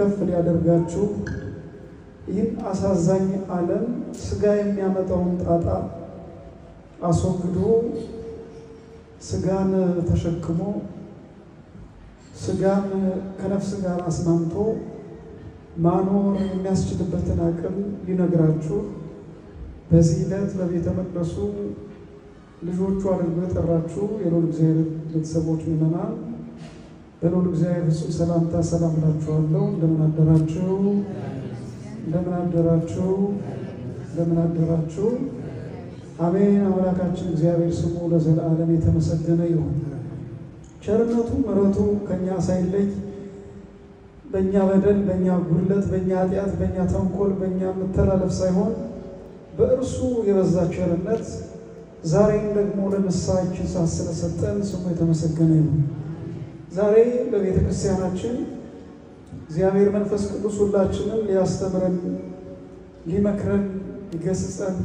ከፍ ሊያደርጋችሁ ይህን አሳዛኝ ዓለም ስጋ የሚያመጣውን ጣጣ አስወግዶ ስጋን ተሸክሞ ስጋን ከነፍስ ጋር አስማምቶ ማኖር የሚያስችልበትን አቅም ሊነግራችሁ በዚህ ዕለት በቤተ መቅደሱ ልጆቹ አድርጎ የጠራችሁ የልዑል እግዚአብሔር ቤተሰቦች ምእመናን በልዑል እግዚአብሔር ፍጹም ሰላምታ ሰላም እላችኋለሁ። እንደምን አደራችሁ? አሜን። አምላካችን እግዚአብሔር ስሙ ለዘላለም የተመሰገነ ይሁን። ቸርነቱ ምሕረቱ ከኛ ሳይለይ በእኛ በደል፣ በእኛ ጉድለት፣ በእኛ ኃጢአት፣ በእኛ ተንኮል፣ በእኛ መተላለፍ ሳይሆን በእርሱ የበዛ ቸርነት ዛሬም ደግሞ ለንስሐችን ስለሰጠን ስሙ የተመሰገነ ይሁን። ዛሬ በቤተ ክርስቲያናችን እግዚአብሔር መንፈስ ቅዱስ ሁላችንን ሊያስተምረን ሊመክረን ሊገስጸን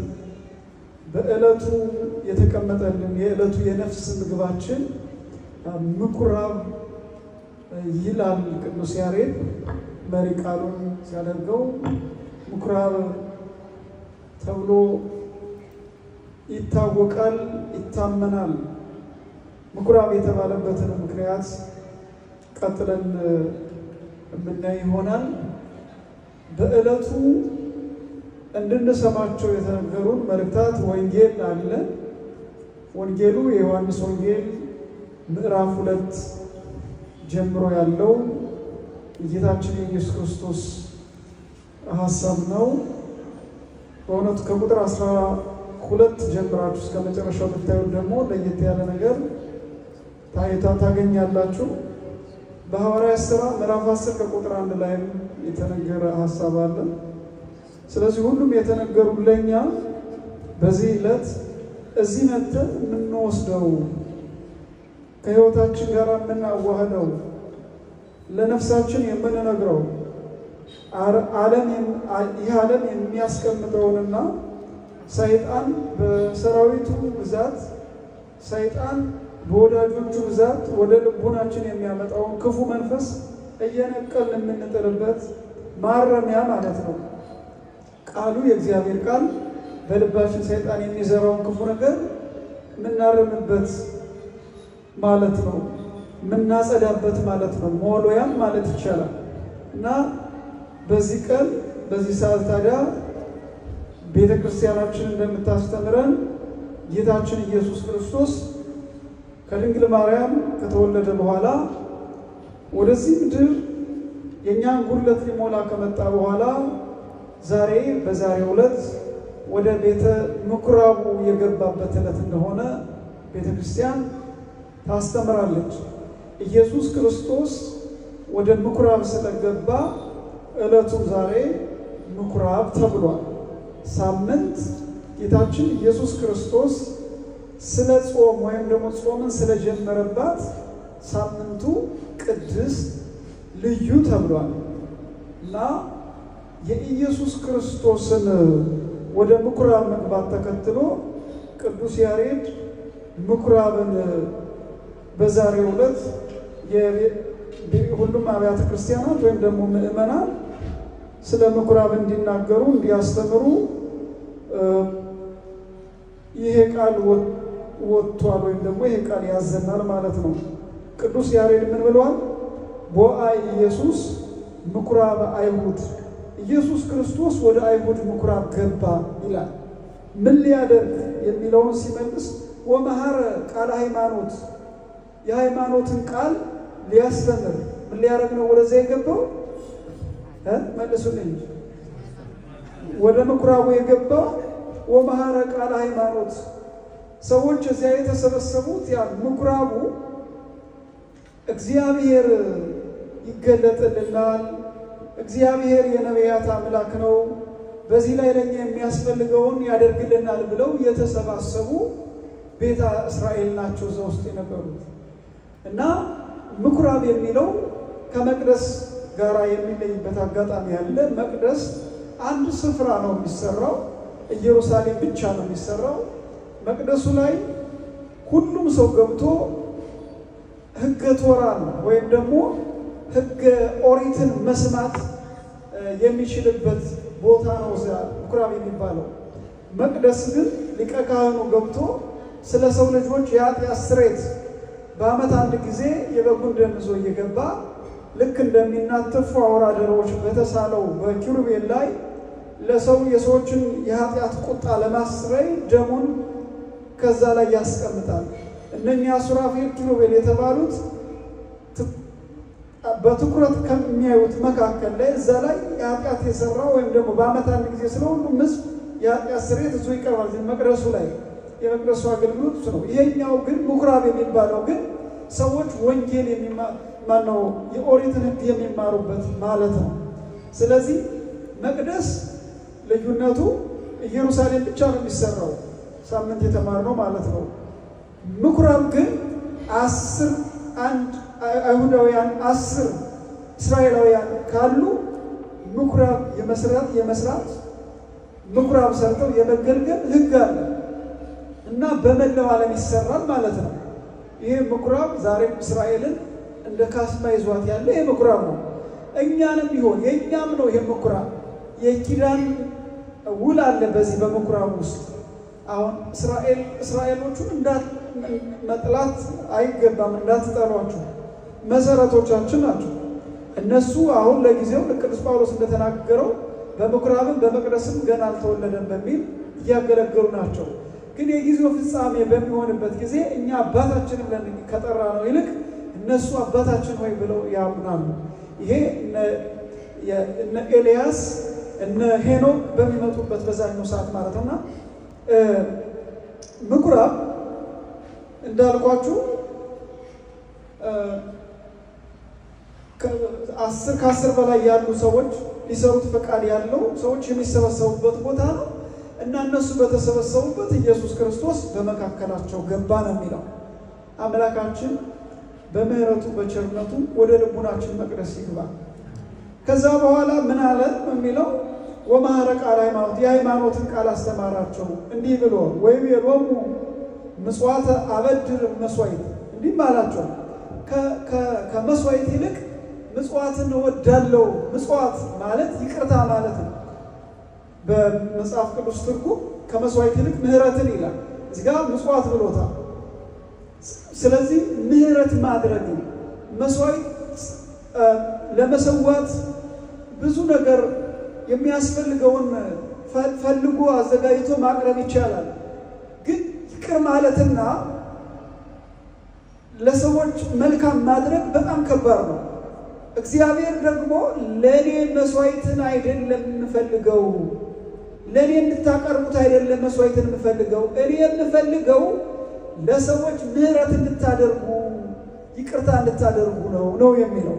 በእለቱ የተቀመጠልን የእለቱ የነፍስ ምግባችን ምኩራብ ይላል ቅዱስ ያሬድ መሪ ቃሉን ሲያደርገው ምኩራብ ተብሎ ይታወቃል፣ ይታመናል። ምኩራብ የተባለበትን ምክንያት ቀጥለን የምናይ ይሆናል። በእለቱ እንድንሰማቸው የተነገሩን መልእክታት ወንጌል አለ። ወንጌሉ የዮሐንስ ወንጌል ምዕራፍ 2 ጀምሮ ያለው የጌታችን የኢየሱስ ክርስቶስ ሐሳብ ነው። በእውነቱ ከቁጥር 12 ጀምራችሁ እስከ መጨረሻው ብታዩ ደግሞ ለየት ያለ ነገር ታገኛላችሁ። በሐዋርያት ሥራ ምዕራፍ 10 ከቁጥር 1 ላይ የተነገረ ሐሳብ አለ። ስለዚህ ሁሉም የተነገሩ ለኛ በዚህ ዕለት እዚህ መጥተን የምንወስደው ከሕይወታችን ጋር የምናዋህደው ለነፍሳችን የምንነግረው ይህ ዓለም የሚያስቀምጠውንና ሰይጣን በሰራዊቱ ብዛት ሰይጣን በወዳጆቹ ብዛት ወደ ልቦናችን የሚያመጣውን ክፉ መንፈስ እየነቀልን የምንጥልበት ማረሚያ ማለት ነው። ቃሉ የእግዚአብሔር ቃል በልባችን ሰይጣን የሚዘራውን ክፉ ነገር የምናርምበት ማለት ነው፣ የምናጸዳበት ማለት ነው፣ ሞሎያም ማለት ይቻላል። እና በዚህ ቀን በዚህ ሰዓት ታዲያ ቤተ ክርስቲያናችን እንደምታስተምረን ጌታችን ኢየሱስ ክርስቶስ ከድንግል ማርያም ከተወለደ በኋላ ወደዚህ ምድር የኛን ጉድለት ሊሞላ ከመጣ በኋላ ዛሬ በዛሬው ዕለት ወደ ቤተ ምኩራቡ የገባበት ዕለት እንደሆነ ቤተ ክርስቲያን ታስተምራለች። ኢየሱስ ክርስቶስ ወደ ምኩራብ ስለገባ ዕለቱ ዛሬ ምኩራብ ተብሏል። ሳምንት ጌታችን ኢየሱስ ክርስቶስ ስለ ጾም ወይም ደግሞ ጾምን ስለጀመረባት ሳምንቱ ቅድስት ልዩ ተብሏል። እና የኢየሱስ ክርስቶስን ወደ ምኩራብ መግባት ተከትሎ ቅዱስ ያሬድ ምኩራብን በዛሬው ዕለት ሁሉም አብያተ ክርስቲያናት ወይም ደግሞ ምእመናን ስለ ምኩራብ እንዲናገሩ እንዲያስተምሩ ይሄ ቃል ወጥቷል ወይም ደግሞ ይሄ ቃል ያዘናል ማለት ነው። ቅዱስ ያሬድ ምን ብሏል? ቦአ ኢየሱስ ምኩራብ አይሁድ፣ ኢየሱስ ክርስቶስ ወደ አይሁድ ምኩራብ ገባ ይላል። ምን ሊያደርግ የሚለውን ሲመልስ ወመሐረ ቃል ሃይማኖት፣ የሃይማኖትን ቃል ሊያስተምር ምን ሊያደርግ ነው ወደዚያ የገባው? መልሱልኝ። ወደ ምኩራቡ የገባው ወመሐረ ቃል ሃይማኖት፣ ሰዎች እዚያ የተሰበሰቡት ያ ምኩራቡ እግዚአብሔር ይገለጥልናል፣ እግዚአብሔር የነቢያት አምላክ ነው፣ በዚህ ላይ ለኛ የሚያስፈልገውን ያደርግልናል ብለው የተሰባሰቡ ቤተ እስራኤል ናቸው እዛ ውስጥ የነበሩት። እና ምኩራብ የሚለው ከመቅደስ ጋራ የሚለይበት አጋጣሚ ያለ። መቅደስ አንድ ስፍራ ነው የሚሰራው፣ ኢየሩሳሌም ብቻ ነው የሚሰራው። መቅደሱ ላይ ሁሉም ሰው ገብቶ ሕገ ቶራን ወይም ደግሞ ሕገ ኦሪትን መስማት የሚችልበት ቦታ ነው ምኩራብ የሚባለው። መቅደስ ግን ሊቀ ካህኑ ገብቶ ስለ ሰው ልጆች የኃጢአት ስርየት በዓመት አንድ ጊዜ የበጉን ደም ይዞ እየገባ ልክ እንደሚናተፉ አውራ ዶሮዎች በተሳለው በኪሩቤል ላይ ለሰው የሰዎችን የኃጢአት ቁጣ ለማስረይ ደሙን ከዛ ላይ ያስቀምጣል። እነኛ ሱራፌል ኪሩቤል የተባሉት በትኩረት ከሚያዩት መካከል ላይ እዛ ላይ የኃጢአት የሰራ ወይም ደግሞ በዓመት አንድ ጊዜ ስለሁሉም ሕዝብ የኃጢአት ስርየት እዙ ይቀርባል መቅደሱ ላይ። የመቅደሱ አገልግሎት እሱ ነው። ይሄኛው ግን ምኩራብ የሚባለው ግን ሰዎች ወንጌል ማነው የኦሪትን ሕግ የሚማሩበት ማለት ነው። ስለዚህ መቅደስ ልዩነቱ ኢየሩሳሌም ብቻ ነው የሚሰራው ሳምንት የተማርነው ማለት ነው። ምኩራብ ግን 10 አይሁዳውያን 10 እስራኤላውያን ካሉ ምኩራብ የመስራት ምኩራብ ሰርተው የመገልገል ሕግ አለ እና በመላው ዓለም ይሰራል ማለት ነው። ይሄ ምኩራብ ዛሬም እስራኤልን እንደ ካስማ ይዟት ያለ ይሄ ምኩራብ ነው። እኛንም ቢሆን የኛም ነው ይሄ ምኩራብ። የኪዳን ውል አለ በዚህ በምኩራብ ውስጥ። አሁን እስራኤሎቹን መጥላት አይገባም፣ እንዳትጠሏቸው፣ መሰረቶቻችን ናቸው እነሱ። አሁን ለጊዜው ቅዱስ ጳውሎስ እንደተናገረው በምኩራብም በመቅደስም ገና አልተወለደም በሚል እያገለገሉ ናቸው። ግን የጊዜው ፍጻሜ በሚሆንበት ጊዜ እኛ አባታችን ብለን ከጠራ ነው ይልቅ እነሱ አባታችን ሆይ ብለው ያምናሉ። ይሄ እነ ኤልያስ እነ ሄኖክ በሚመጡበት በዛኛው ሰዓት ማለት ነውና ምኩራብ እንዳልኳችሁ ከ10 በላይ ያሉ ሰዎች ሊሰሩት ፈቃድ ያለው ሰዎች የሚሰበሰቡበት ቦታ ነው እና እነሱ በተሰበሰቡበት ኢየሱስ ክርስቶስ በመካከላቸው ገባ ነው የሚለው። አምላካችን በምህረቱ በቸርነቱ ወደ ልቡናችን መቅደስ ይግባ። ከዛ በኋላ ምን አለ የሚለው ወማረ ቃል ሃይማኖት የሃይማኖትን ቃል አስተማራቸው እንዲህ ብሎ ወይም የሮሙ ምጽዋተ አበድር መስዋዕት እንዲህ ማላቸው ከመስዋዕት ይልቅ ምጽዋትን ወዳለው። ምጽዋት ማለት ይቅርታ ማለት ነው በመጽሐፍ ቅዱስ ትርጉም። ከመስዋዕት ይልቅ ምህረትን ይላል እዚህ ጋር ምጽዋት ብሎታል። ስለዚህ ምህረት ማድረግ መስዋዕት ለመሰዋት ብዙ ነገር የሚያስፈልገውን ፈልጎ አዘጋጅቶ ማቅረብ ይቻላል። ግን ይቅር ማለትና ለሰዎች መልካም ማድረግ በጣም ከባድ ነው። እግዚአብሔር ደግሞ ለኔ መስዋዕትን አይደለም የምፈልገው፣ ለኔ እንድታቀርቡት አይደለም መስዋዕትን የምፈልገው፣ እኔ የምፈልገው ለሰዎች ምህረት እንድታደርጉ ይቅርታ እንድታደርጉ ነው የሚለው።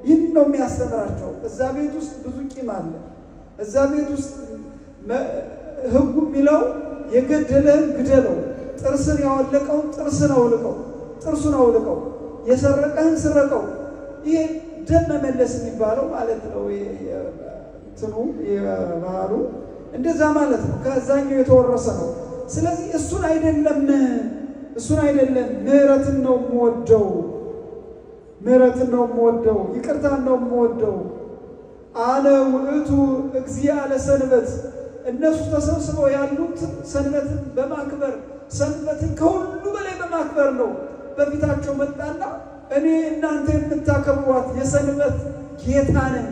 ይህን ነው የሚያስተምራቸው። እዛ ቤት ውስጥ ብዙ ቂም አለ። እዛ ቤት ውስጥ ሕጉ የሚለው የገደለህን ግደለው፣ ጥርስን ያወለቀው ጥርሱን አውልቀው፣ የሰረቀህን ስረቀው። ይሄ ደም መመለስ የሚባለው ማለት ነው። እንትኑ የባህሉ እንደዛ ማለት ነው። ከዛኛው የተወረሰ ነው። ስለዚህ እሱን አይደለም ምህረትን ነው የምወደው፣ ይቅርታን ነው የምወደው። አነ ውእቱ እግዚአ ለሰንበት። እነሱ ተሰብስበው ያሉት ሰንበትን በማክበር ሰንበትን ከሁሉ በላይ በማክበር ነው። በፊታቸው መጣና እኔ እናንተ የምታከብሯት የሰንበት ጌታ ነኝ።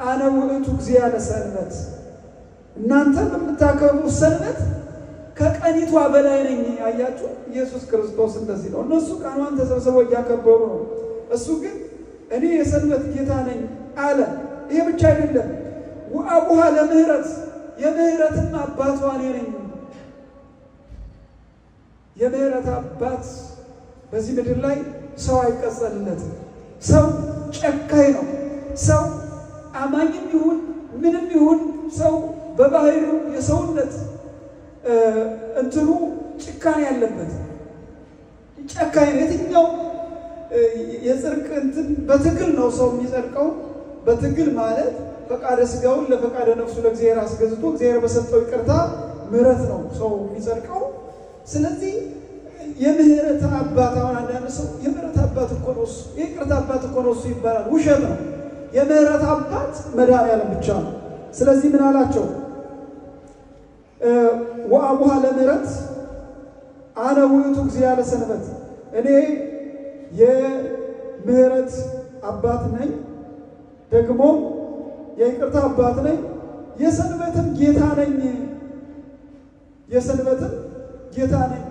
አነ ውእቱ እግዚአ ለሰንበት። እናንተ የምታከብሩት ሰንበት ከቀኒቷ በላይ ነኝ። አያችሁ ኢየሱስ ክርስቶስ እንደዚህ ነው። እነሱ ቀኗን ተሰብስበው እያከበሩ ነው። እሱ ግን እኔ የሰንበት ጌታ ነኝ አለ። ይሄ ብቻ አይደለም። ወአቡሃ ለምህረት የምህረትና አባቷ እኔ ነኝ። የምህረት አባት በዚህ ምድር ላይ ሰው አይቀጸልለትም። ሰው ጨካኝ ነው። ሰው አማኝም ይሁን ምንም ይሁን ሰው በባህሪው የሰውነት እንትኑ ጭካኔ ያለበት ጨካኝ ነው። የትኛው የጽድቅ እንትን በትግል ነው ሰው የሚጸድቀው። በትግል ማለት ፈቃደ ስጋውን ለፈቃደ ነፍሱ ለእግዚአብሔር አስገዝቶ እግዚአብሔር በሰጠው ይቅርታ ምህረት ነው ሰው የሚጸድቀው። ስለዚህ የምህረት አባት አሁን አንዳንድ ሰው የምህረት አባት እኮ ነው እሱ፣ የይቅርታ አባት እኮ ነው እሱ ይባላል። ውሸት ነው። የምህረት አባት መድኃኒዓለም ብቻ ነው። ስለዚህ ምን አላቸው? ወአቡሃ ለምህረት አነ ውእቱ እግዚአ ለሰንበት፣ እኔ የምህረት አባት ነኝ፣ ደግሞ የይቅርታ አባት ነኝ፣ የሰንበትም ጌታ ነኝ። የሰንበትም ጌታ ነኝ።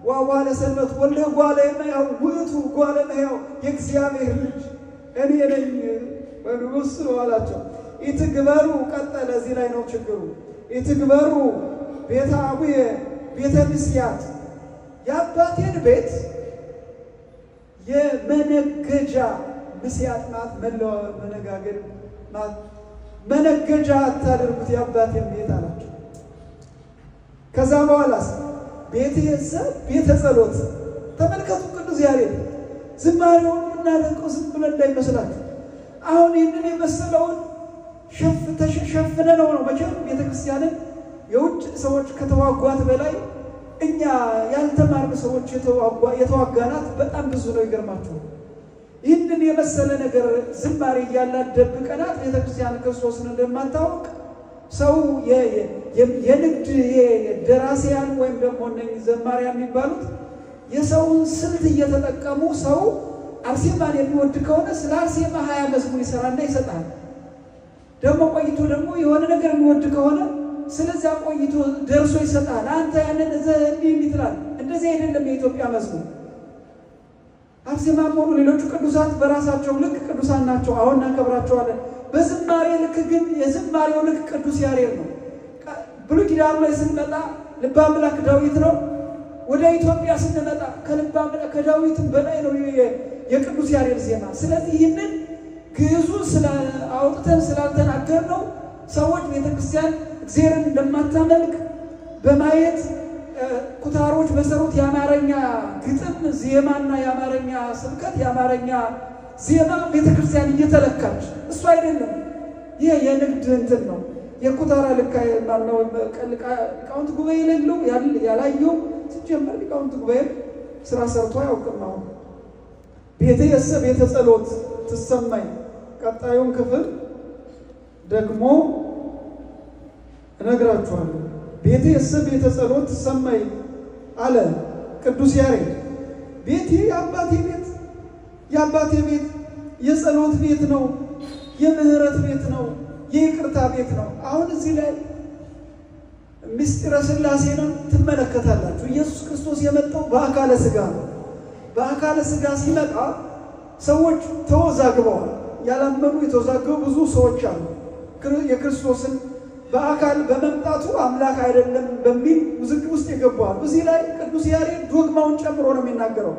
ወአቡሃ ለሰንበት ወልደ እጓለ እመሕያው ውእቱ እጓለ እመሕያው፣ የእግዚአብሔር ልጅ እኔ ነኝ በንጉሥ አላቸው። ኢትግበሩ ቀጠለ። እዚህ ላይ ነው ችግሩ። ኢትግበሩ ቤተ አቡየ ቤተ ምስያት፣ የአባቴን ቤት የመነገጃ ምስያት ናት፣ መነጋገር ናት፣ መነገጃ አታድርጉት የአባቴን ቤት አላቸው። ከዛ በኋላስ ቤተ የሰብ ቤተ ጸሎት። ተመልከቱ ቅዱስ ያሬድ ዝማሬውን እናደንቀው ዝም ብለን እንዳይመስላችሁ። አሁን ይህንን የመሰለውን ሸፍነ ነው መቼም ቤተክርስቲያንን የውጭ ሰዎች ከተዋጓት በላይ እኛ ያልተማርን ሰዎች የተዋጋናት በጣም ብዙ ነው። ይገርማችኋል። ይህንን የመሰለ ነገር ዝማሬ እያላት ደብቀናት ቤተክርስቲያን ክርስቶስን እንደማታውቅ ሰው የንግድ ደራሲያን ወይም ደግሞ እነዚህ ዘማሪያን የሚባሉት የሰውን ስልት እየተጠቀሙ ሰው አርሴማን የሚወድ ከሆነ ስለ አርሴማ 20 መዝሙር ይሰራና ይሰጣል። ደግሞ ቆይቶ ደግሞ የሆነ ነገር የሚወድ ከሆነ ስለዛ ቆይቶ ደርሶ ይሰጣል። አንተ ያንን እንዲህ ይትላል። እንደዚህ አይደለም የኢትዮጵያ መዝሙር። አርሴማም ሆኑ ሌሎቹ ቅዱሳት በራሳቸው ልክ ቅዱሳን ናቸው። አሁን እናከብራቸዋለን። በዝማሬ ልክ ግን የዝማሬው ልክ ቅዱስ ያሬድ ነው። ብሉይ ኪዳን ላይ ስንመጣ ልበ አምላክ ዳዊት ነው። ወደ ኢትዮጵያ ስንመጣ ከልበ አምላክ ከዳዊት በላይ ነው የቅዱስ ያሬድ ዜማ። ስለዚህ ይህንን ግዕዙ አውጥተን ስላልተናገር ነው ሰዎች ቤተክርስቲያን እግዚአብሔርን እንደማታመልክ በማየት ኩታሮች በሰሩት የአማርኛ ግጥም ዜማና የአማርኛ ስብከት የአማርኛ ዜማ ቤተክርስቲያን እየተለካች እሱ አይደለም። ይሄ የንግድ እንትን ነው። የኩታራ ልካ ማነው ሊቃውንት ጉባኤ የሌለው ያላየው ሲጀመር ሊቃውንት ጉባኤ ስራ ሰርቶ አያውቅም። አሁን ቤተ የሰብ ቤተ ጸሎት ትሰማይ። ቀጣዩን ክፍል ደግሞ እነግራችኋለሁ። ቤተ የሰብ ቤተ ጸሎት ትሰማይ አለ ቅዱስ ያሬድ። ቤቴ የአባቴ ቤት የጸሎት ቤት ነው፣ የምህረት ቤት ነው፣ የይቅርታ ቤት ነው። አሁን እዚህ ላይ ምስጢረ ሥላሴንም ትመለከታላችሁ። ኢየሱስ ክርስቶስ የመጣው በአካለ ሥጋ ነው። በአካለ ሥጋ ሲመጣ ሰዎች ተወዛግበዋል። ያላመኑ የተወዛገቡ ብዙ ሰዎች አሉ። የክርስቶስን በአካል በመምጣቱ አምላክ አይደለም በሚል ውዝግብ ውስጥ ይገባዋል። እዚህ ላይ ቅዱስ ያሬድ ዶግማውን ጨምሮ ነው የሚናገረው።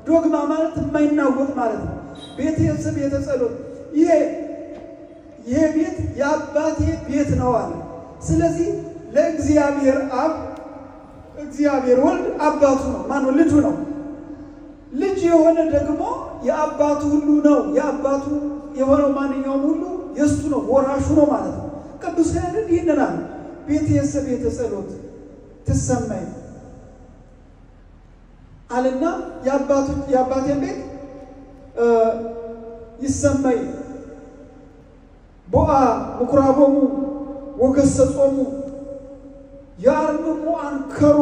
ዶግማ ማለት የማይናወጥ ማለት ነው። ቤተ የሰብ ቤተ ጸሎት ይሄ ቤት የአባቴ ቤት ነው አለ። ስለዚህ ለእግዚአብሔር አብ እግዚአብሔር ወልድ አባቱ ነው። ማነው? ልጁ ነው። ልጅ የሆነ ደግሞ የአባቱ ሁሉ ነው። የአባቱ የሆነው ማንኛውም ሁሉ የእሱ ነው፣ ወራሹ ነው ማለት ነው። ቅዱስ ያሬድ ይህንን አለ። ቤተ የሰብ ቤተ ጸሎት ትሰማይ አለና የአባቴን ቤት ይሰማይ ቦአ ምኩራቦሙ ወገሰጾሙ ያርምሙ አንከሩ።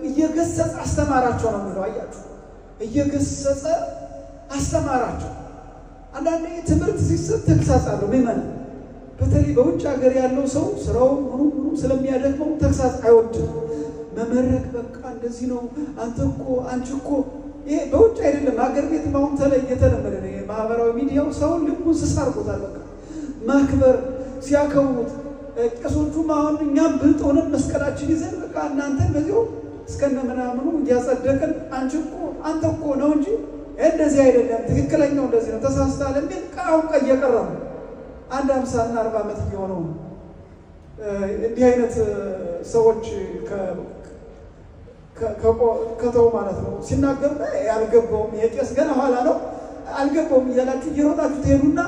እየገሰጸ አስተማራቸው ነው የሚለው። አያችሁ፣ እየገሰጸ አስተማራቸው። አንዳንዴ ትምህርት ሲሰጥ ተግሳጽ አለው። ምእመን በተለይ በውጭ ሀገር ያለው ሰው ስራው ምኑ ስለሚያደክመው ተግሳጽ አይወድም። መመረቅ በቃ እንደዚህ ነው፣ አንተ እኮ አንቺ እኮ። ይሄ በውጭ አይደለም፣ ሀገር ቤት ማሁን የተለመደ ነው። የማህበራዊ ሚዲያው ሰው ልቡን ስሳርቆታል። በቃ ማክበር ሲያከውት ቄሶቹም አሁን እኛም ብልጥ ሆነን መስቀላችን ይዘን በቃ እናንተ በዚሁ እስከነ ምናምኑ እያጸደቅን አንተ እኮ ነው እንጂ እንደዚህ አይደለም፣ ትክክለኛው እንደዚህ ነው፣ ተሳስተሃል የሚል ቃውን እየቀረ ነው። አንድ 50 እና 40 ዓመት እየሆነው ነው። እንዲህ አይነት ሰዎች ከተው ማለት ነው ሲናገሩ ያልገባውም የቄስ ገና ኋላ ነው አልገባውም እያላችሁ እየሮጣችሁ ትሄዱና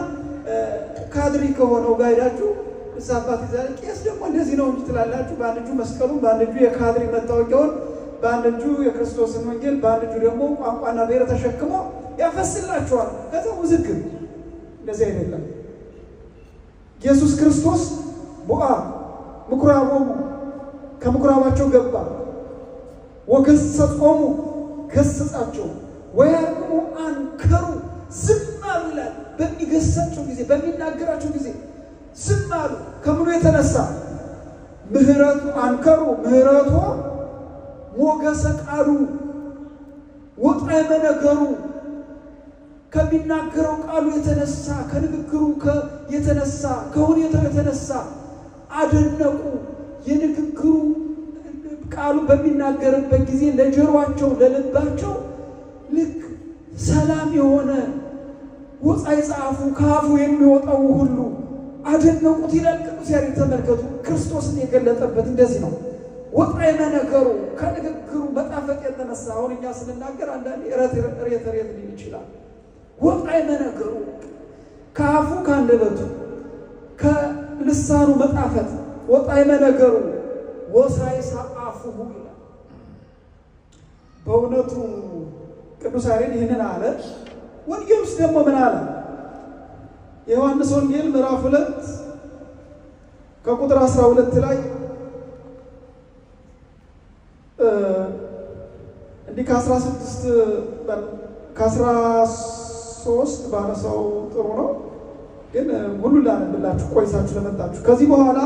ካድሪ ከሆነው ጋር ሄዳችሁ ሳባት ይዛል ቄስ ደግሞ እንደዚህ ነው እንጂ ትላላችሁ። በአንድ እጁ መስቀሉን በአንድ እጁ የካድሪ መታወቂያውን በአንድ እጁ የክርስቶስን ወንጌል በአንድ እጁ ደግሞ ቋንቋና ብሔር ተሸክሞ ያፈስላቸዋል። ከዛ ውዝግብ እንደዚህ አይደለም። ኢየሱስ ክርስቶስ ቦአ ምኩራቦሙ ከምኩራባቸው ገባ ወገሰጾሙ ገሰጻቸው ወያርሙ አንከሩ ዝም አሉ ይላል። በሚገሰጻቸው ጊዜ በሚናገራቸው ጊዜ ዝም አሉ። ከምኑ የተነሳ ምህረቱ አንከሩ ምህረቱ ሞገሰ ቃሉ ወጣዕመ ነገሩ ከሚናገረው ቃሉ የተነሳ ከንግግሩ የተነሳ ከሁኔታው የተነሳ አደነቁ። የንግግሩ ቃሉ በሚናገርበት ጊዜ ለጆሮአቸው ለልባቸው ልክ ሰላም የሆነ ወጻይ ጻፉ ካፉ የሚወጣው ሁሉ አደነቁት ይላል ቅዱስ ያሬድ። ተመልከቱ ክርስቶስን የገለጠበት እንደዚህ ነው። ወጣዕመ ነገሩ ከንግግሩ መጣፈጥ የተነሳ አሁን እኛ ስንናገር አንዳንዴ ሬት ሊል ይችላል። ወጣዕመ ነገሩ ካፉ ካንደበቱ ከልሳኑ መጣፈጥ ወጣዕመ ነገሩ ወሳይ ሰአፉሁ ይላል። በእውነቱ ቅዱስ ያሬድ ይህንን አለ። ወንጌል ውስጥ ደግሞ ምን አለ? የዮሐንስ ወንጌል ምዕራፍ 2 ከቁጥር 12 ላይ እንዲህ ከ13 ባነሳው ጥሩ ነው፣ ግን ሁሉ ላነብላችሁ ቆይሳችሁ ለመጣችሁ። ከዚህ በኋላ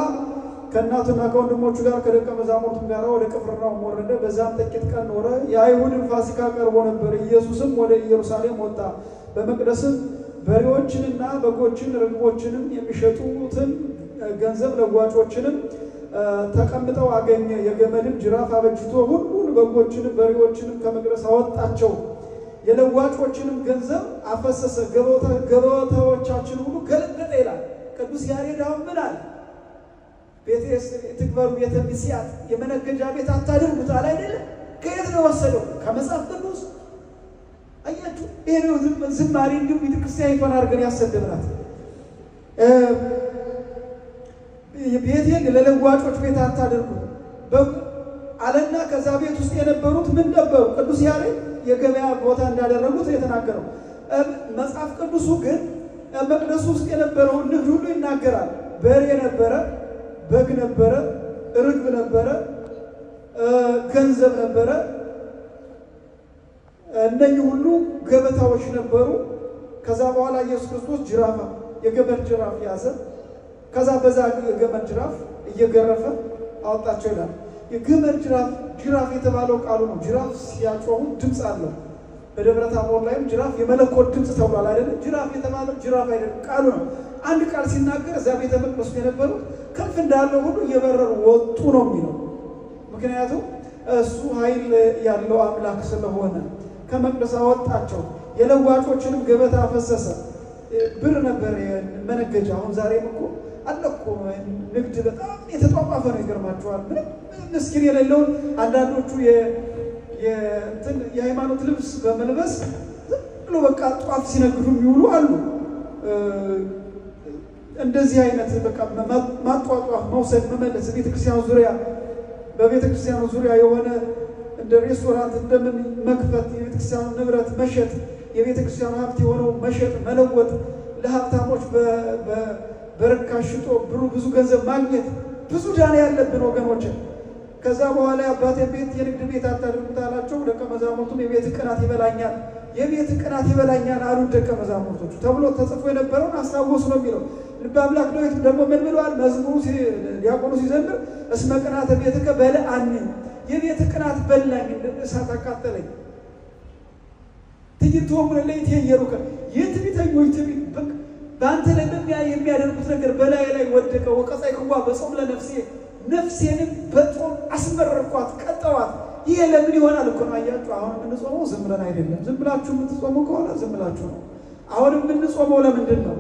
ከእናቱና ከወንድሞቹ ጋር ከደቀ መዛሙርቱ ጋር ወደ ቅፍርናሆም ወረደ። በዛም ጥቂት ቀን ኖረ። የአይሁድን ፋሲካ ቀርቦ ነበር። ኢየሱስም ወደ ኢየሩሳሌም ወጣ። በመቅደስም በሬዎችንና በጎችን ርግቦችንም የሚሸጡትን ገንዘብ ለዋጮችንም ተቀምጠው አገኘ። የገመድን ጅራፍ አበጅቶ ሁሉን በጎችንም በሬዎችንም ከመቅደስ አወጣቸው። የለዋጮችንም ገንዘብ አፈሰሰ። ገበታዎቻችን ሁሉ ገለበጠ ይላል ቅዱስ ያሬድ። አሁን ምን አለ? ቤተ ትግበሩ ቤተ ሚስያት የመነገጃ ቤት አታድርጉት አለ አይደለም? ከየት ነው ወሰደው? ከመጽሐፍ ቅዱስ። አያችሁ፣ ይሄ ነው ዝማሬ እንዲሁ ቤተክርስቲያኒቷን አድርገን ያሰደብናት። ቤቴን ለለዋጮች ቤት አታድርጉት አለና ከዛ ቤት ውስጥ የነበሩት ምን ነበሩ? ቅዱስ ያሬድ የገበያ ቦታ እንዳደረጉት የተናገረው። መጽሐፍ ቅዱሱ ግን መቅደሱ ውስጥ የነበረውን ንግድ ሁሉ ይናገራል። በሬ ነበረ፣ በግ ነበረ፣ ርግብ ነበረ፣ ገንዘብ ነበረ። እነኚህ ሁሉ ገበታዎች ነበሩ። ከዛ በኋላ ኢየሱስ ክርስቶስ ጅራፍ የገመድ ጅራፍ ያዘ። ከዛ በዛ የገመድ ጅራፍ እየገረፈ አወጣቸው ይላል። የገመድ ጅራፍ የተባለው ቃሉ ነው። ጅራፍ ሲያጮሁ ድምፅ አለው። በደብረ ታቦር ላይም ጅራፍ የመለኮት ድምፅ ተብሏል አይደል? ጅራፍ የተባለው ጅራፍ አይደለም፣ ቃሉ ነው። አንድ ቃል ሲናገር እዛ ቤተ መቅደስ የነበሩት ከፍ እንዳለው ሁሉ እየበረሩ ወጡ ነው የሚለው። ምክንያቱም እሱ ኃይል ያለው አምላክ ስለሆነ ከመቅደስ አወጣቸው። የለዋጮችንም ገበታ አፈሰሰ። ብር ነበር መነገጃ። አሁን ዛሬም እኮ አለ እኮ ንግድ በጣም የተጧጧፈ ነው። ይገርማችኋል። ምንም ምስኪን የሌለውን አንዳንዶቹ የሃይማኖት ልብስ በመልበስ ዝም ብሎ በቃ ጧፍ ሲነግዱ የሚውሉ አሉ። እንደዚህ አይነት በቃ ማጧጧፍ መውሰድ መመለስ በቤተክርስቲያኑ ዙሪያ የሆነ እንደ ሬስቶራንት እንደምን መክፈት፣ የቤተክርስቲያኑ ንብረት መሸጥ፣ የቤተክርስቲያኑ ሀብት የሆነው መሸጥ መለወጥ፣ ለሀብታሞች በርካሽ ሽጦ ብሩ ብዙ ገንዘብ ማግኘት፣ ብዙ ዳና ያለብን ወገኖች። ከዛ በኋላ የአባቴን ቤት የንግድ ቤት አታድርጉት አላቸው። ደቀ መዛሙርቱም የቤት ቅናት ይበላኛል አሉ ደቀ መዛሙርቶቹ ተብሎ ተጽፎ የነበረውን አስታወሱ ነው የሚለው። ልበ አምላክ ዳዊት ደግሞ ምን ብለዋል? መዝሙሩ ዲያቆኑ ሲዘምር እስመ ቅናተ ቤትከ በልዐኒ፣ የቤት ቅናት በላኝ፣ እሳት አቃጠለኝ። ትዕይንቶሙ ለኢትየሩከ፣ የትዕቢተኞች ትዕቢት በአንተ ላይ የሚያደርጉት ነገር በላይ ላይ ወደቀ። ወቀጻዕክዋ በጾም ለነፍሴ፣ ነፍሴንም በጾም አስመረርኳት፣ ቀጠዋት። ይሄ ለምን ይሆናል እኮ ነው። አያችሁ፣ አሁን የምንጾመው ዝም ብለን አይደለም። ዝም ብላችሁ የምትጾሙ ከሆነ ዝም ብላችሁ ነው። አሁን የምንጾመው ለምንድን ነው?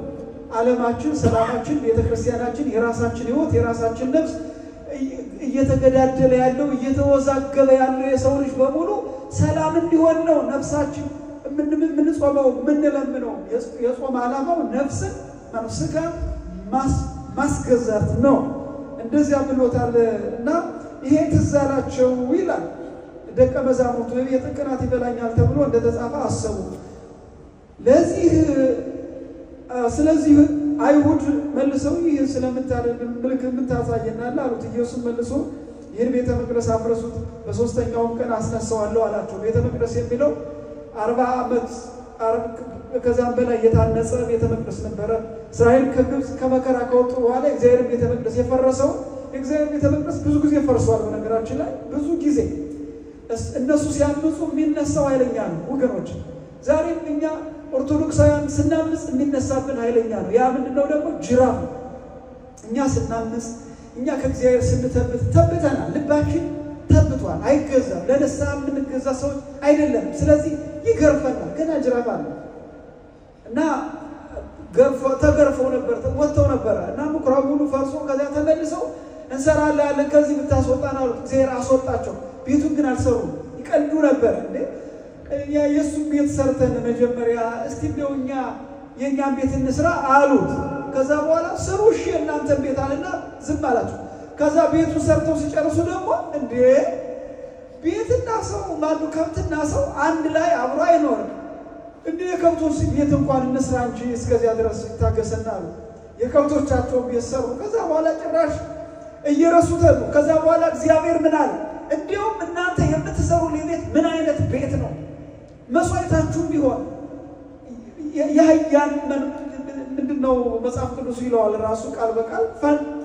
ዓለማችን፣ ሰላማችን፣ ቤተክርስቲያናችን፣ የራሳችን ህይወት፣ የራሳችን ነፍስ እየተገዳደለ ያለው እየተወዛገበ ያለው የሰው ልጅ በሙሉ ሰላም እንዲሆን ነው። ነፍሳችን የምንጾመው የምንለምነው የጾም ዓላማው ነፍስን ስጋን ማስገዛት ነው። እንደዚያ ብሎታል። እና ይሄ ትዝ አላቸው ይላል ደቀ መዛሙርቱ በቤት ቅናት ይበላኛል ተብሎ እንደተጻፈ አሰቡ። ስለዚህ አይሁድ መልሰው ይህን ስለምታደርግ ምልክት የምታሳየናል አሉት። ኢየሱስ መልሶ ይህን ቤተ መቅደስ አፍረሱት በ3ኛውም ቀን አስነሳዋለሁ አላቸው። ቤተ መቅደስ የሚለው 40 ዓመት ከዛም በላይ የታነጸ ቤተ መቅደስ ነበረ። እስራኤል ከግብጽ ከመከራ ከወጡ በኋላ እግዚአብሔር ቤተ መቅደስ የፈረሰው እግዚአብሔር ቤተ መቅደስ ብዙ ጊዜ ፈርሷል። በነገራችን ላይ ብዙ ጊዜ እነሱ ሲያምፁ የሚነሳው ኃይለኛ ነው ወገኖች። ዛሬም እኛ ኦርቶዶክሳውያን ስናምፅ የሚነሳብን ኃይለኛ ነው። ያ ምንድነው ደግሞ ጅራፍ ነው። እኛ ስናምፅ እኛ ከእግዚአብሔር ስንተብት ተብተናል። ልባችን ተብቷል፣ አይገዛም። ለነሳም የምንገዛ ሰዎች አይደለም። ስለዚህ ይገርፈናል። ገና ጅራፍ አለ እና ተገርፈው ነበር፣ ወጥተው ነበር እና ምኩራቡ ሁሉ ፈርሶ ከዛ ተመልሰው እንሰራለን ከዚህ ብታስወጣን አሉት። እግዚአብሔር አስወጣቸው። ቤቱን ግን አልሰሩም። ይቀልዱ ነበር። እንዴ የኢየሱስ ቤት ሰርተን መጀመሪያ እስቲ እንደው የኛን ቤት እንስራ አሉት። ከዛ በኋላ ስሩ እሺ እናንተ ቤት አለና ዝም አላቸው። ከዛ ቤቱን ሰርተው ሲጨርሱ ደግሞ እንዴ ቤትና ሰው ማዱ ከብትና ሰው አንድ ላይ አብሮ አይኖርም እንዴ የከብቶች ቤት እንኳን እንስራ እንጂ እስከዚያ ድረስ ይታገሰናል። የከብቶቻቸው ቤት ሰሩ። ከዛ በኋላ ጭራሽ እየረሱት ነው። ከዛ በኋላ እግዚአብሔር ምን አለ? እንዲሁም እናንተ የምትሰሩልኝ ቤት ምን አይነት ቤት ነው? መስዋዕታችሁ ቢሆን ያያን ምንድነው መጽሐፍ ቅዱስ ይለዋል ራሱ ቃል በቃል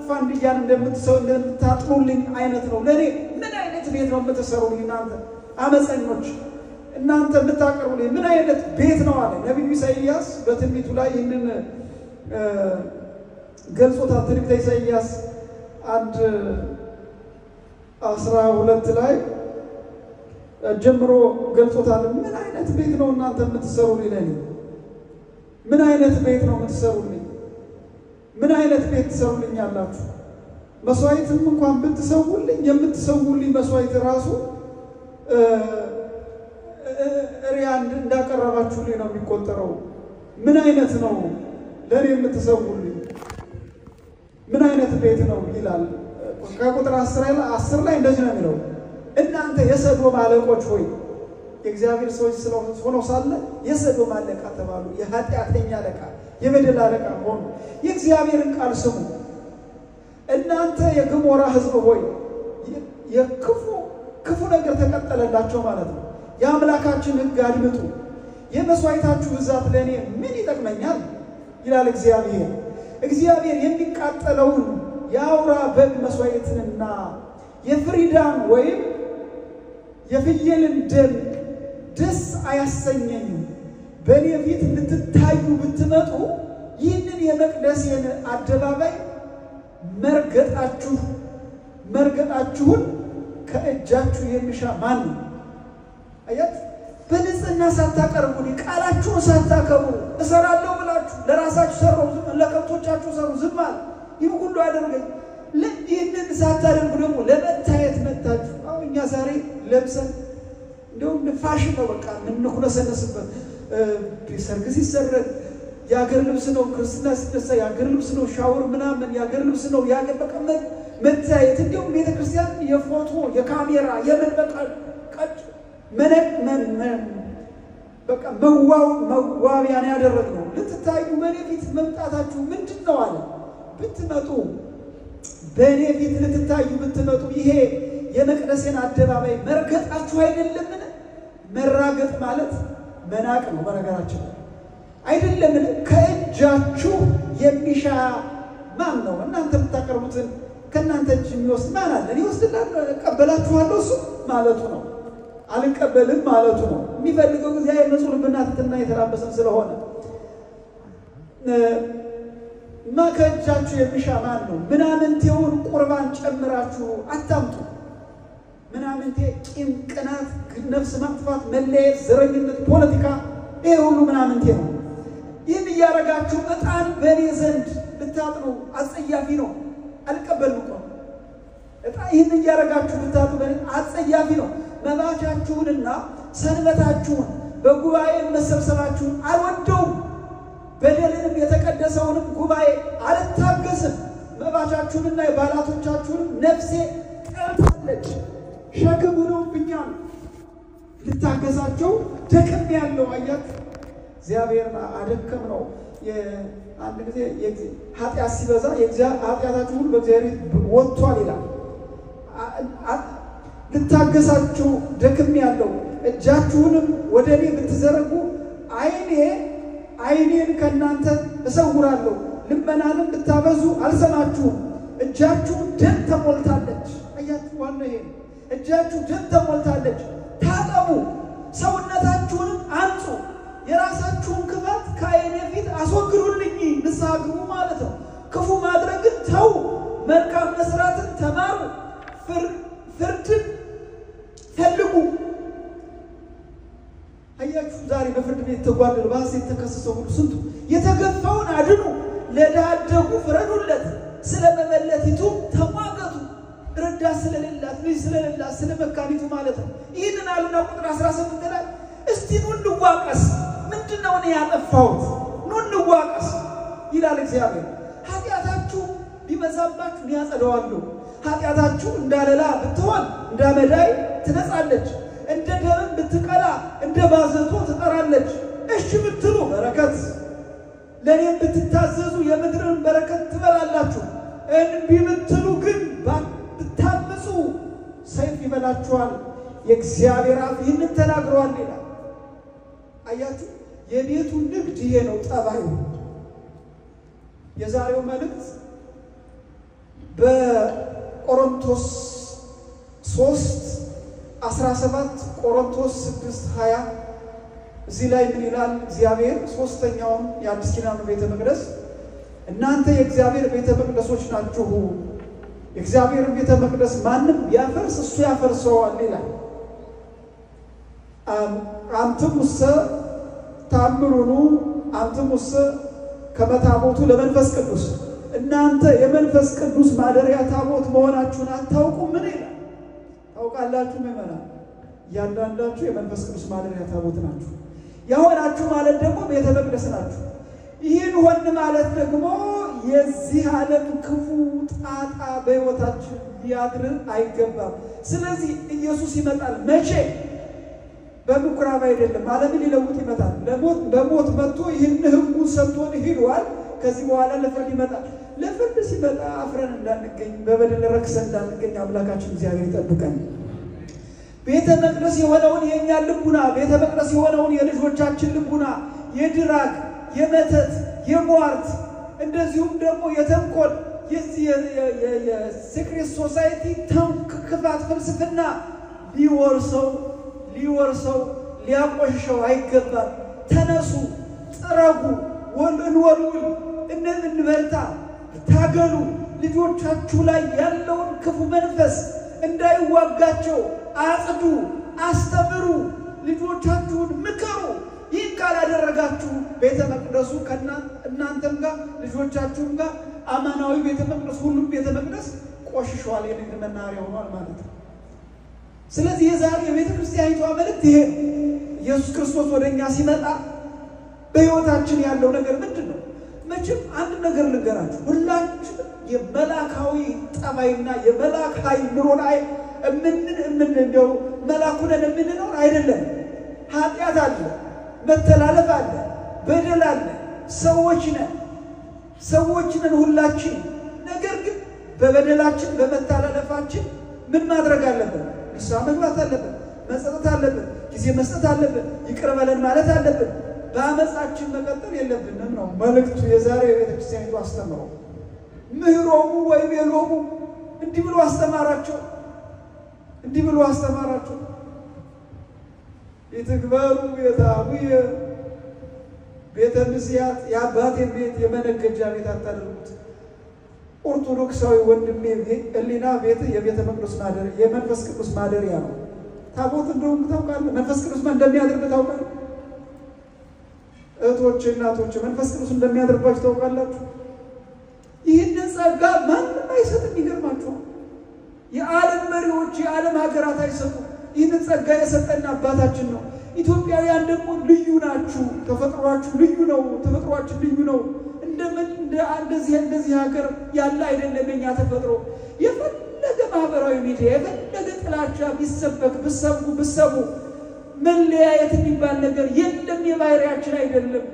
ፋንድያን እንደምታጥኑልኝ አይነት ነው። ለኔ ምን አይነት ቤት ነው የምትሰሩልኝ እናንተ አመፀኞች? እናንተ የምታቀርቡልኝ ምን አይነት ቤት ነው አለ ነብዩ ኢሳይያስ በትንቢቱ ላይ ይህንን ገልጾታል። ትንቢተ ኢሳይያስ 1:12 ላይ ጀምሮ ገልጾታል። ምን አይነት ቤት ነው እናንተ የምትሰሩልኝ? ለኔ ምን አይነት ቤት ነው የምትሰሩልኝ? ምን አይነት ቤት ትሰሩልኛላችሁ? መስዋዕትም እንኳን ብትሰውልኝ የምትሰውልኝ መስዋዕት ራሱ ሪያን እንዳቀረባችሁልኝ ነው የሚቆጠረው። ምን አይነት ነው ለኔ የምትሰውልኝ? ምን አይነት ቤት ነው ይላል። ከቁጥር 10 ላይ እንደዚህ ነው የሚለው፣ እናንተ የሰዶም አለቆች ሆይ የእግዚአብሔር ሰዎች ሆነው ሳለ የሰዶም አለቃ ተባሉ። የኃጢአተኛ አለቃ የበደል አለቃ ሆኑ። የእግዚአብሔርን ቃል ስሙ። እናንተ የገሞራ ሕዝብ ሆይ የክፉ ነገር ተቀጠለላቸው ማለት ነው። የአምላካችን ሕግ አድምጡ። የመስዋዕታችሁ ብዛት ለኔ ምን ይጠቅመኛል ይላል እግዚአብሔር። እግዚአብሔር የሚቃጠለውን የአውራ በግ መስዋዕትንና የፍሪዳን ወይም የፍየልን ደም ደስ አያሰኘኝም። በእኔ ፊት ልትታዩ ብትመጡ ይህንን የመቅደሴን አደባባይ መርገጣችሁን ከእጃችሁ የሚሻ ማን ነው? አያት በንጽህና ሳታቀርቡ ቃላችሁን ሳታከብሩ እሰራለሁ ብላችሁ ለራሳችሁ ሰሩ፣ ለከብቶቻችሁ ሰሩ፣ ዝም አለ። ይህ ሁሉ አደረገ። ይህንን ሳታደርጉ ደግሞ ለመታየት መጣችሁ። አሁን እኛ ዛሬ ለብሰን እንደውም ፋሽን ነው በቃ የምንኩነሰነስበት። ሰርግ ሲሰረግ የአገር ልብስ ነው፣ ክርስትና ሲነሳ የአገር ልብስ ነው፣ ሻወር ምናምን የአገር ልብስ ነው። ያገር በቃ መታየት እንደውም ቤተክርስቲያን የፎቶ የካሜራ የመንበቃ ቀጭ በቃ መዋቢያ ነው ያደረግነው። ልትታዩ በእኔ ፊት መምጣታችሁ ምንድን ነው አለ። ብትመጡ በእኔ ፊት ልትታዩ ብትመጡ ይሄ የመቅደሴን አደባባይ መርገጣችሁ አይደለምን? መራገጥ ማለት መናቅ ነው በነገራችን አይደለምን? ከእጃችሁ የሚሻ ማን ነው? እናንተ የምታቀርቡትን ከእናንተ እጅ የሚወስድ ማን አለ? እኔ ወስድላለሁ እቀበላችኋለሁ እሱ ማለቱ ነው። አልቀበልም ማለቱ ነው። የሚፈልገው እግዚአብሔር ንጹህ ልብና ትሕትና የተላበሰን ስለሆነ ከእጃችሁ የሚሻ ማን ነው? ምናምንቴውን ቁርባን ጨምራችሁ አታምጡ። ምናምንቴ ቂም፣ ቅናት፣ ነፍስ ማጥፋት፣ መለየት፣ ዘረኝነት፣ ፖለቲካ ይሄ ሁሉ ምናምንቴ ነው። ይህን እያረጋችሁ ዕጣን በእኔ ዘንድ ብታጥኑ አጸያፊ ነው። አልቀበልም እኮ ይህን እያረጋችሁ ብታጥኑ በእኔ አጸያፊ ነው። መባቻችሁንና ሰንበታችሁን በጉባኤ መሰብሰባችሁን አልወደውም። በደልንም የተቀደሰውንም ጉባኤ አልታገስም። መባቻችሁንና የባላቶቻችሁንም ነፍሴ ጠልታለች። ሸክም ሆነውብኛል። ልታገሳቸው ደከም ያለው አያት እግዚአብሔር አደከም ነው። አንድ ጊዜ ኃጢአት ሲበዛ ኃጢአታችሁ ሁሉ በእግዚአብሔር ወጥቷል ይላል። ልታገሳችሁ ደከም ያለው እጃችሁንም ወደ እኔ ብትዘረጉ ዓይኔን ከእናንተ እሰውራለሁ። ልመናንም ብታበዙ አልሰማችሁም። እጃችሁ ደም ተሞልታለች። አያችሁ ዋና ይሄ እጃችሁ ደም ተሞልታለች። ታጠቡ፣ ሰውነታችሁንም አንጹ፣ የራሳችሁን ክፋት ከዓይኔ ፊት አስወግዱልኝ። ንስሐ ግቡ ማለት ነው። ክፉ ማድረግን ተው፣ መልካም መስራትን ተማሩ፣ ፍርድን ፈልጉ። አያችሁ ዛሬ በፍርድ ቤት ተጓደሉ በሐሰት የተከሰሰው ሁሉ ስንቱ የተገፋውን አድኑ፣ ለድሃ አደጉ ፍረዱለት፣ ስለመበለቲቱ ተሟገቱ፣ ረዳት ስለሌላት ልጅ ስለሌላት ስለመካኒቱ ማለት ነው። ይህንን አሉና ቁጥር 18 ላይ እስቲ ኑ እንዋቀስ፣ ምንድነው እኔ ያጠፋሁት? ኑ እንዋቀስ ይላል እግዚአብሔር። ኃጢአታችሁ ቢበዛባችሁ እኔ አጸደዋለሁ። ኃጢአታችሁ እንዳለላ ብትሆን እንዳመዳይ ትነጻለች፣ እንደ ደም ብትቀላ እንደ ባዘቶ ትጠራለች። እሺ ብትሉ በረከት ለኔም ብትታዘዙ የምድርን በረከት ትበላላችሁ። እንቢ ብትሉ ግን ብታምፁ ሰይፍ ይበላችኋል። የእግዚአብሔር አፍ ይህንን ተናግሯል ይላል። አያችሁ የቤቱ ንግድ ይሄ ነው ጠባዩ። የዛሬው መልእክት በቆሮንቶስ 3:17 ቆሮንቶስ 6:20 እዚህ ላይ ምን ይላል? እግዚአብሔር ሶስተኛውን የአዲስ ኪዳን ቤተ መቅደስ እናንተ የእግዚአብሔር ቤተ መቅደሶች ናችሁ፣ የእግዚአብሔር ቤተ መቅደስ ማንም ያፈርስ እሱ ያፈርሰዋል ይላል። አንትሙሰ ታምሩኑ አንትሙሰ ከመታቦቱ ለመንፈስ ቅዱስ እናንተ የመንፈስ ቅዱስ ማደሪያ ታቦት መሆናችሁን አታውቁም? ምን ይላል? ታውቃላችሁ ምእመናን፣ እያንዳንዳችሁ የመንፈስ ቅዱስ ማደሪያ ታቦት ናችሁ። የሆናችሁ ማለት ደግሞ ቤተ መቅደስ ናችሁ። ይህን ሆን ማለት ደግሞ የዚህ ዓለም ክፉ ጣጣ በሕይወታችን ሊያድር አይገባም። ስለዚህ ኢየሱስ ይመጣል። መቼ? በምኩራብ አይደለም፣ ዓለምን ሊለውጥ ይመጣል። በሞት መጥቶ ይህን ሕጉን ሰጥቶን ሄዷል። ከዚህ በኋላ ለፍርድ ይመጣል። ለፍርድ ሲመጣ አፍረን እንዳንገኝ፣ በበደል ረክሰን እንዳንገኝ አምላካችን እግዚአብሔር ይጠብቀን። ቤተ መቅደስ የሆነውን የኛ ልቡና፣ ቤተ መቅደስ የሆነውን የልጆቻችን ልቡና የድራግ የመተት የሟርት እንደዚሁም ደግሞ የተንኮል የዚህ የሴክሬት ሶሳይቲ ክፋት ፍልስፍና ሊወርሰው ሊያቆሽሸው አይገባም። ተነሱ፣ ጥረጉ፣ እንወልውል፣ እንበርታ፣ ታገሉ። ልጆቻችሁ ላይ ያለውን ክፉ መንፈስ እንዳይዋጋቸው አጽዱ፣ አስተምሩ፣ ልጆቻችሁን ምከሩ። ይህን ካላደረጋችሁ ቤተ መቅደሱ ከእናንተም ጋር ልጆቻችሁም ጋር አማናዊ ቤተ መቅደስ ሁሉም ቤተ መቅደስ ቆሽሿል፣ የንግድ መናኸሪያ ሆኗል ማለት ነው። ስለዚህ የዛሬ የቤተ ክርስቲያኒቷ መልእክት ይሄ ኢየሱስ ክርስቶስ ወደኛ ሲመጣ በሕይወታችን ያለው ነገር ምንድን ነው? መቼም አንድ ነገር ልንገራችሁ፣ ሁላችን የመላካዊ ጠባይና የመላክ ኃይል ኑሮ ላይ እንደው መላኩ ነን የምንኖር አይደለም። ኃጢአት አለ፣ መተላለፍ አለ፣ በደል አለ፣ ሰዎች ነን ሁላችን። ነገር ግን በበደላችን በመተላለፋችን ምን ማድረግ አለብን? ንስሐ መግባት አለብን፣ መጸጸት አለብን፣ ጊዜ መስጠት አለብን፣ ይቅር በለን ማለት አለብን። በአመፃችን መቀጠል የለብንም ነው መልእክቱ። የዛሬ የቤተ ክርስቲያኒቱ አስተምሮ ምህሮሙ ወይም የሎሙ እንዲህ ብሎ አስተማራቸው። ይትግበሩ ቤተ አቡየ ቤተ ምስያት፣ የአባቴን ቤት የመነገጃ ቤት አታድርጉት። ኦርቶዶክሳዊ ወንድሜ ሕሊና ቤት የቤተ መቅደስ ማደሪያ የመንፈስ ቅዱስ ማደሪያ ነው። ታቦት እንደውም ታውቃለህ፣ መንፈስ ቅዱስ እንደሚያድርብ ታውቃለህ። እህቶቼ እናቶቼ መንፈስ ቅዱስ እንደሚያድርባችሁ ታውቃላችሁ። ይህንን ጸጋ ማንም አይሰጥም። ይገርማችኋል። የዓለም መሪዎች የዓለም ሀገራት አይሰጡም። ይህንን ጸጋ የሰጠን አባታችን ነው። ኢትዮጵያውያን ደግሞ ልዩ ናችሁ። ተፈጥሯችሁ ልዩ ነው። ተፈጥሯችን ልዩ ነው። እንደዚህ ሀገር ያለ አይደለም የኛ ተፈጥሮ። የፈለገ ማህበራዊ ሚዲያ የፈለገ ጥላቻ ቢሰበክ ብሰቡ መለያየት የሚባል ነገር የለም። የባህሪያችን አይደለም።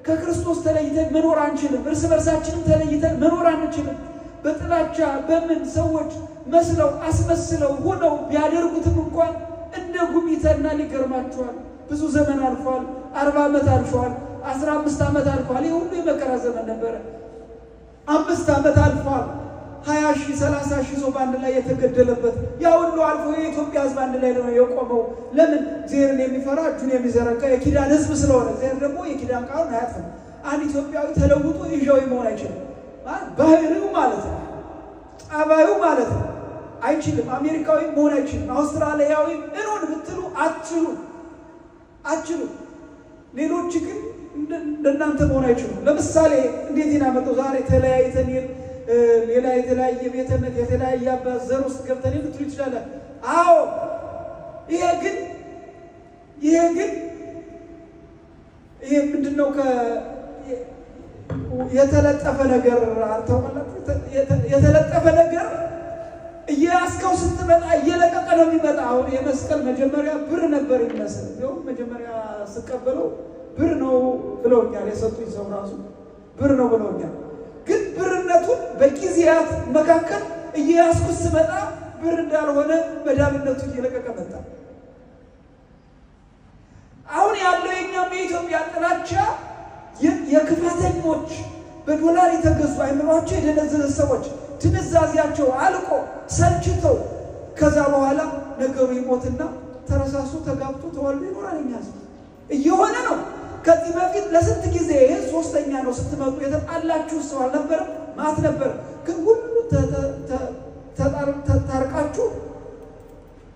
ከክርስቶስ ተለይተን መኖር አንችልም። እርስ በርሳችንም ተለይተን መኖር አንችልም። በጥላቻ በምን ሰዎች መስለው አስመስለው ሆነው ቢያደርጉትም እንኳን እንደ ጉሚተና ሊገርማቸዋል። ብዙ ዘመን አልፏል። 40 ዓመት አልፏል። 15 ዓመት አልፏል። ይሄ ሁሉ የመከራ ዘመን ነበር። 5 ዓመት አልፏል። 20 ሺህ 30 ሺህ ሰው ባንድ ላይ የተገደለበት ያ ሁሉ አልፎ የኢትዮጵያ ሕዝብ አንድ ላይ ነው የቆመው። ለምን? እግዚአብሔርን የሚፈራ እጁን የሚዘረጋ የኪዳን ሕዝብ ስለሆነ። እግዚአብሔር ደግሞ የኪዳን ቃሉን አያጥፍም። አንድ ኢትዮጵያዊ ተለውጦ ይዣዊ መሆን አይችልም። ባህሪው ማለት ነው፣ ጠባዩ ማለት ነው። አይችልም። አሜሪካዊ መሆን አይችልም። አውስትራሊያዊ እንሆን ብትሉ አትችሉ። ሌሎች ግን እንደናንተ መሆን አይችሉም። ለምሳሌ እንዴት ይናመጣው ዛሬ ተለያይተን ሌላ የተለያየ ቤተነት የተለያየ አባት ዘር ውስጥ ገብተን ልትሉ ይችላል። አዎ ይሄ ግን ይሄ ምንድነው? የተለጠፈ ነገር የተለጠፈ ነገር እያስከው ስትመጣ እየለቀቀ ነው የሚመጣ። አሁን የመስቀል መጀመሪያ ብር ነበር ይመስል ነው። መጀመሪያ ስቀበለው ብር ነው ብለውኛል። የሰጡኝ ሰው ራሱ ብር ነው ብለውኛል። ግን ብርነቱን በጊዜያት መካከል እያስኩ ስመጣ ብር እንዳልሆነ መዳብነቱ እየለቀቀ መጣ። አሁን ያለው የኛም የኢትዮጵያ ጥላቻ የክፋተኞች በዶላር የተገዙ አይምሯቸው የደነዘዘ ሰዎች ትንዛዚያቸው አልቆ ሰልችተው ከዛ በኋላ ነገሩ ይሞትና ተረሳሱ ተጋብቶ ተወልዶ ይኖራል። እኛስ እየሆነ ነው። ከዚህ በፊት ለስንት ጊዜ ሶስተኛ ነው ስትመጡ የተጣላችሁ ሰው አልነበረም? ማት ነበር። ግን ሁሉ ተታርቃችሁ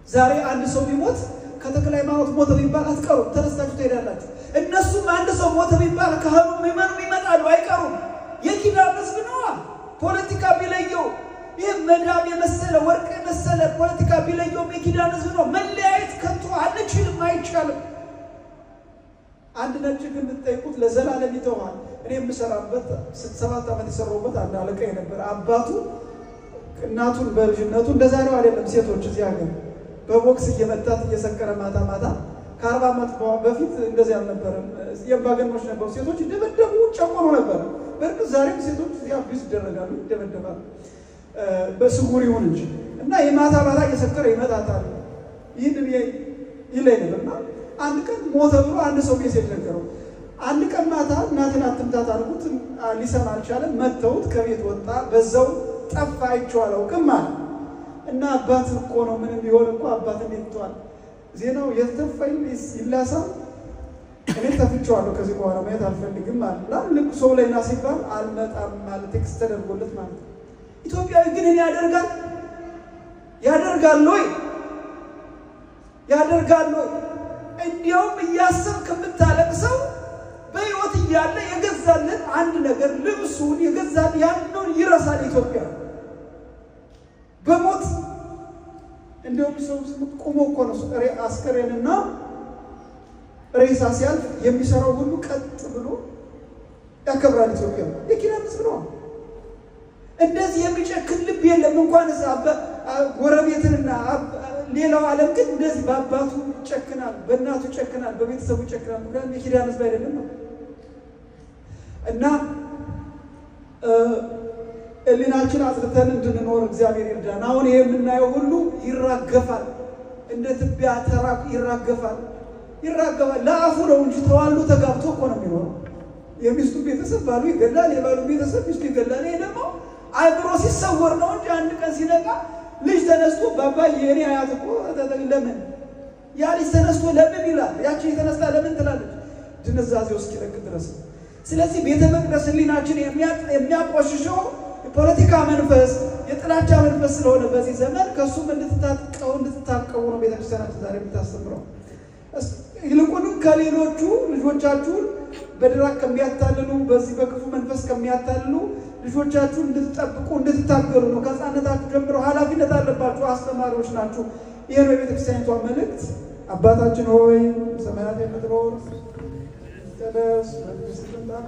ዛሬ አንድ ሰው ቢሞት ከተክለ ሃይማኖት ሞተ ቢባል አትቀሩም፣ ተነስታችሁ ትሄዳላችሁ። እነሱም አንድ ሰው ሞተ ቢባል ካህኑ ይመጣሉ፣ አይቀሩም። የኪዳን ሕዝብ ነው። ፖለቲካ ቢለየው ይህ መዳብ የመሰለ ወርቅ የመሰለ ፖለቲካ ቢለየው የኪዳን ሕዝብ ነው። መለያየት ከቶ አንችልም፣ አይቻልም። አንድ ነጭ ግን ብትጠይቁት ለዘላለም ይተዋል። እኔ የምሰራበት 7 ዓመት የሰራሁበት አንድ አለቃ ነበር። አባቱ እናቱን በልጅነቱ እንደዛ ነው አይደለም። ሴቶች እዚህ ሀገር በቦክስ እየመታት እየሰከረ ማታ ከ40 ዓመት በፊት እንደዚህ አልነበረም። የባገኖች ነበሩ። ሴቶች ደበደቡ፣ ጨቆኑ ነበር። በእርግጥ ዛሬም ሴቶች ያብስ ይደረጋሉ፣ ይደበደባሉ በስጉር ይሁን እንጂ እና የማታ እየሰከረ ይመታታል። ይሄን ይለይ ነበርና አንድ ቀን ሞተ ብሎ አንድ ሰው ሜሴጅ ነገረው። አንድ ቀን ማታ እናቴን አትምታት አልኩት፣ ሊሰማ አልቻለም። መተውት ከቤት ወጣ፣ በዛው ጠፋ። አይቼዋለሁ ከማል እና አባት እኮ ነው ምንም ቢሆን እኮ አባት እንድትዋል ዜናው የተፈል ይላሳ እኔ ተፍቼዋለሁ። ከዚህ በኋላ ማየት አልፈልግም ማለት ነው። ልክ ሰው ላይ ናሲባል አልመጣም ማለት ቴክስት ተደርጎለት ማለት ነው። ኢትዮጵያዊ ግን እኔ ያደርጋል ወይ እንዲያውም እያሰብክ የምታለቅሰው በሕይወት እያለ የገዛልን አንድ ነገር ልብሱን የገዛል ያንኑን ይረሳል። ኢትዮጵያ በሞት እንደውም ሰው ቆሞ እኮ ነው አስከሬንና ሬሳ ሲያልፍ የሚሰራው ሁሉ ቀጥ ብሎ ያከብራል። ኢትዮጵያ የኪዳን ሕዝብ ነው። እንደዚህ የሚጨክን ልብ የለም። እንኳን ጎረቤትንና ሌላው ዓለም ግን እንደዚህ በአባቱ ይጨክናል፣ በእናቱ ይጨክናል፣ በቤተሰቡ ይጨክናል። ምክንያቱም የኪዳን ሕዝብ አይደለም ነው እና እልናችን አጽድተን እንድንኖር እግዚአብሔር ይርዳን። አሁን ይሄ የምናየው ሁሉ ይራገፋል፣ እንደ ትቢያ ተራቁ ይራገፋል። ለአፉ ነው እንጂ ተዋሉ ተጋብቶ እኮ ነው የሚኖረው። የሚስቱ ቤተሰብ ባሉ ይገላል፣ የባሉ ቤተሰብ ሚስቱ ይገላል። ይሄ ደግሞ አይብሮ ሲሰወር ነው እንጂ አንድ ቀን ሲነቃ ልጅ ተነስቶ ባባዬ የኔ አያት እኮ ለምን ያ ልጅ ተነስቶ ለምን ይላል፣ ያቺ የተነስታ ለምን ትላለች። ድንዛዜው እስኪለቅ ድረስ። ስለዚህ ቤተ መቅደስ ህሊናችን የሚያቆሽሸው የፖለቲካ መንፈስ የጥላቻ መንፈስ ስለሆነ በዚህ ዘመን ከሱም እንድትታቀቡ ነው ቤተክርስቲያናችን ዛሬ የምታስተምረው። ይልቁንም ከሌሎቹ ልጆቻችሁን በድራቅ ከሚያታልሉ በዚህ በክፉ መንፈስ ከሚያታልሉ ልጆቻችሁን እንድትጠብቁ እንድትታገሉ ነው። ከሕፃንነታችሁ ጀምሮ ኃላፊነት አለባችሁ። አስተማሪዎች ናችሁ። ይሄ ነው የቤተክርስቲያኒቷ መልእክት። አባታችን ሆይ በሰማያት የምትኖር ይቀደስ ስምህ